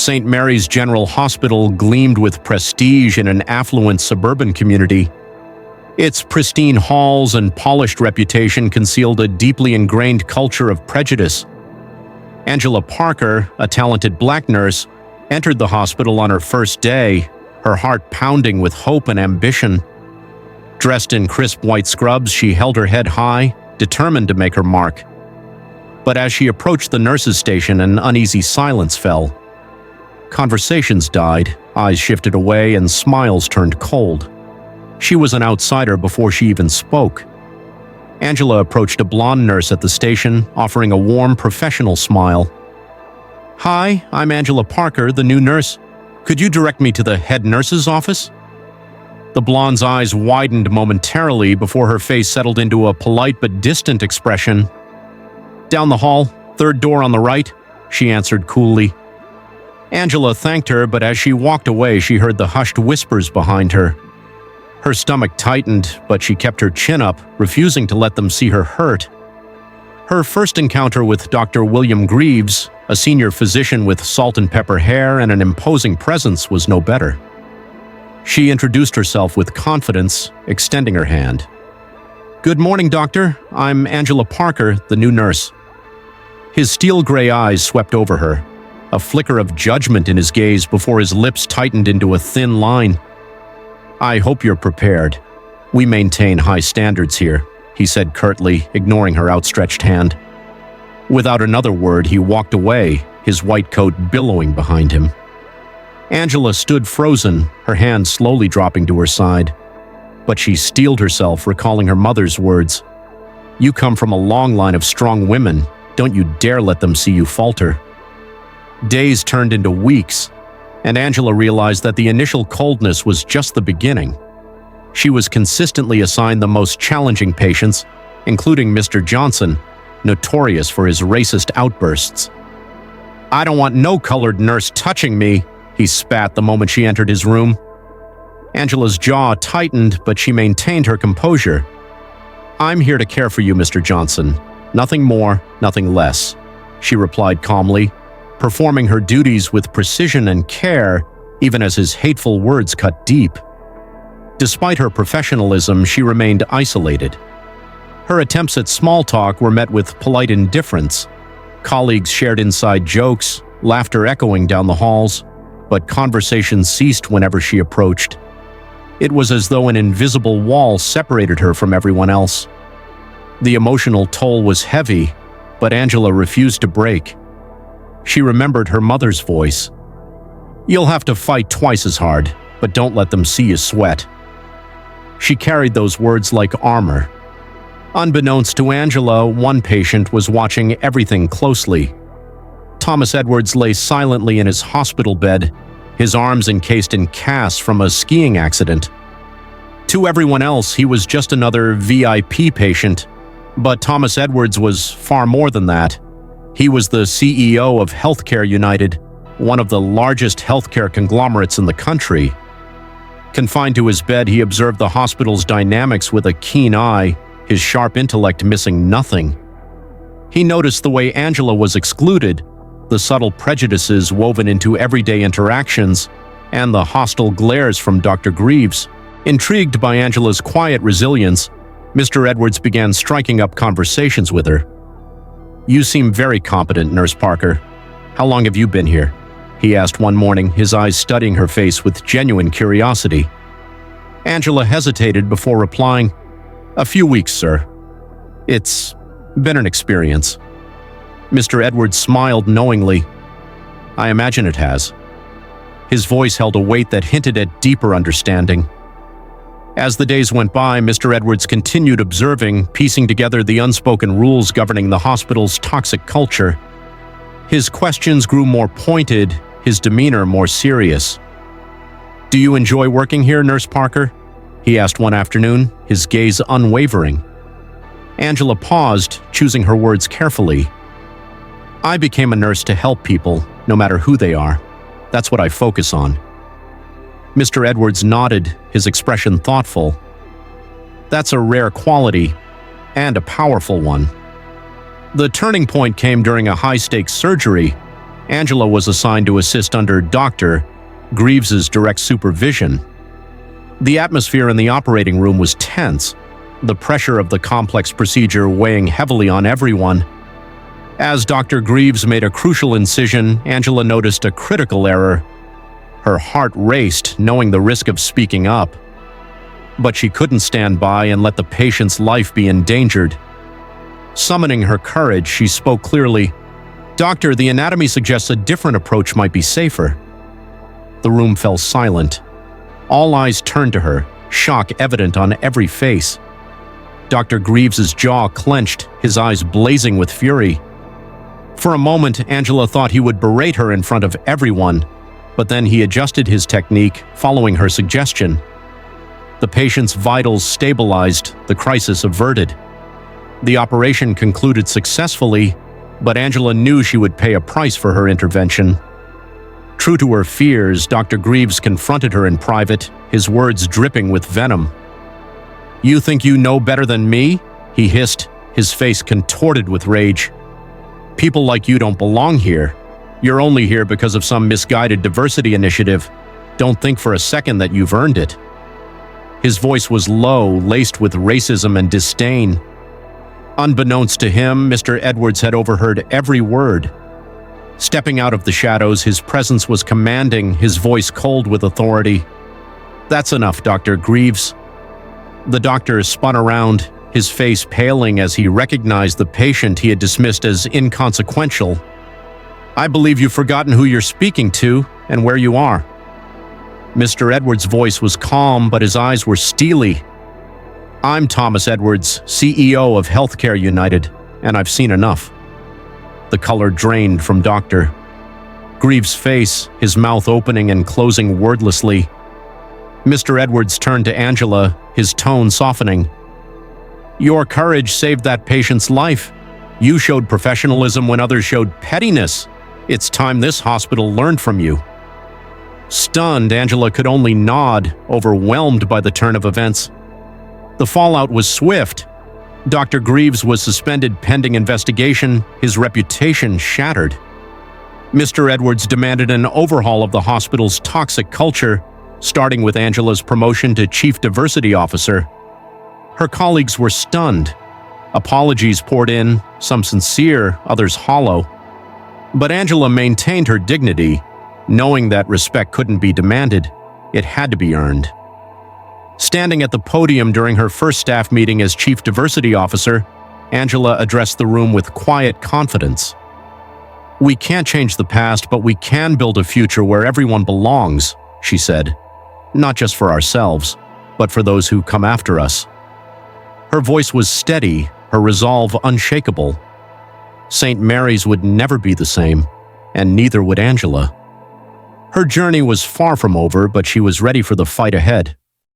St. Mary's General Hospital gleamed with prestige in an affluent suburban community. Its pristine halls and polished reputation concealed a deeply ingrained culture of prejudice. Angela Parker, a talented black nurse, entered the hospital on her first day, her heart pounding with hope and ambition. Dressed in crisp white scrubs, she held her head high, determined to make her mark. But as she approached the nurses' station, an uneasy silence fell. Conversations died, eyes shifted away, and smiles turned cold. She was an outsider before she even spoke. Angela approached a blonde nurse at the station, offering a warm, professional smile. "Hi, I'm Angela Parker, the new nurse. Could you direct me to the head nurse's office?" The blonde's eyes widened momentarily before her face settled into a polite but distant expression. "Down the hall, third door on the right," she answered coolly. Angela thanked her, but as she walked away, she heard the hushed whispers behind her. Her stomach tightened, but she kept her chin up, refusing to let them see her hurt. Her first encounter with Dr. William Greaves, a senior physician with salt and pepper hair and an imposing presence, was no better. She introduced herself with confidence, extending her hand. "Good morning, doctor. I'm Angela Parker, the new nurse." His steel-gray eyes swept over her, a flicker of judgment in his gaze before his lips tightened into a thin line. "I hope you're prepared. We maintain high standards here," he said curtly, ignoring her outstretched hand. Without another word, he walked away, his white coat billowing behind him. Angela stood frozen, her hand slowly dropping to her side. But she steeled herself, recalling her mother's words. "You come from a long line of strong women. Don't you dare let them see you falter." Days turned into weeks, and Angela realized that the initial coldness was just the beginning. She was consistently assigned the most challenging patients, including Mr. Johnson, notorious for his racist outbursts. "I don't want no colored nurse touching me," he spat the moment she entered his room. Angela's jaw tightened, but she maintained her composure. "I'm here to care for you, Mr. Johnson. Nothing more, nothing less," she replied calmly, performing her duties with precision and care, even as his hateful words cut deep. Despite her professionalism, she remained isolated. Her attempts at small talk were met with polite indifference. Colleagues shared inside jokes, laughter echoing down the halls, but conversation ceased whenever she approached. It was as though an invisible wall separated her from everyone else. The emotional toll was heavy, but Angela refused to break. She remembered her mother's voice. "You'll have to fight twice as hard, but don't let them see you sweat." She carried those words like armor. Unbeknownst to Angela, one patient was watching everything closely. Thomas Edwards lay silently in his hospital bed, his arms encased in casts from a skiing accident. To everyone else, he was just another VIP patient, but Thomas Edwards was far more than that. He was the CEO of Healthcare United, one of the largest healthcare conglomerates in the country. Confined to his bed, he observed the hospital's dynamics with a keen eye, his sharp intellect missing nothing. He noticed the way Angela was excluded, the subtle prejudices woven into everyday interactions, and the hostile glares from Dr. Greaves. Intrigued by Angela's quiet resilience, Mr. Edwards began striking up conversations with her. "You seem very competent, Nurse Parker. How long have you been here?" he asked one morning, his eyes studying her face with genuine curiosity. Angela hesitated before replying, "A few weeks, sir. It's been an experience." Mr. Edwards smiled knowingly. "I imagine it has." His voice held a weight that hinted at deeper understanding. As the days went by, Mr. Edwards continued observing, piecing together the unspoken rules governing the hospital's toxic culture. His questions grew more pointed, his demeanor more serious. "Do you enjoy working here, Nurse Parker?" he asked one afternoon, his gaze unwavering. Angela paused, choosing her words carefully. "I became a nurse to help people, no matter who they are. That's what I focus on." Mr. Edwards nodded, his expression thoughtful. "That's a rare quality, and a powerful one." The turning point came during a high-stakes surgery. Angela was assigned to assist under Dr. Greaves's direct supervision. The atmosphere in the operating room was tense, the pressure of the complex procedure weighing heavily on everyone. As Dr. Greaves made a crucial incision, Angela noticed a critical error. Her heart raced, knowing the risk of speaking up. But she couldn't stand by and let the patient's life be endangered. Summoning her courage, she spoke clearly. "Doctor, the anatomy suggests a different approach might be safer." The room fell silent. All eyes turned to her, shock evident on every face. Dr. Greaves's jaw clenched, his eyes blazing with fury. For a moment, Angela thought he would berate her in front of everyone, but then he adjusted his technique, following her suggestion. The patient's vitals stabilized, the crisis averted. The operation concluded successfully, but Angela knew she would pay a price for her intervention. True to her fears, Dr. Greaves confronted her in private, his words dripping with venom. "You think you know better than me?" he hissed, his face contorted with rage. "People like you don't belong here. You're only here because of some misguided diversity initiative. Don't think for a second that you've earned it." His voice was low, laced with racism and disdain. Unbeknownst to him, Mr. Edwards had overheard every word. Stepping out of the shadows, his presence was commanding, his voice cold with authority. "That's enough, Dr. Greaves." The doctor spun around, his face paling as he recognized the patient he had dismissed as inconsequential. "I believe you've forgotten who you're speaking to and where you are." Mr. Edwards' voice was calm, but his eyes were steely. "I'm Thomas Edwards, CEO of Healthcare United, and I've seen enough." The color drained from Dr. Greaves' face, his mouth opening and closing wordlessly. Mr. Edwards turned to Angela, his tone softening. "Your courage saved that patient's life. You showed professionalism when others showed pettiness. It's time this hospital learned from you." Stunned, Angela could only nod, overwhelmed by the turn of events. The fallout was swift. Dr. Greaves was suspended pending investigation, his reputation shattered. Mr. Edwards demanded an overhaul of the hospital's toxic culture, starting with Angela's promotion to Chief Diversity Officer. Her colleagues were stunned. Apologies poured in, some sincere, others hollow. But Angela maintained her dignity, knowing that respect couldn't be demanded, it had to be earned. Standing at the podium during her first staff meeting as Chief Diversity Officer, Angela addressed the room with quiet confidence. "We can't change the past, but we can build a future where everyone belongs," she said. "Not just for ourselves, but for those who come after us." Her voice was steady, her resolve unshakable. St. Mary's would never be the same, and neither would Angela. Her journey was far from over, but she was ready for the fight ahead.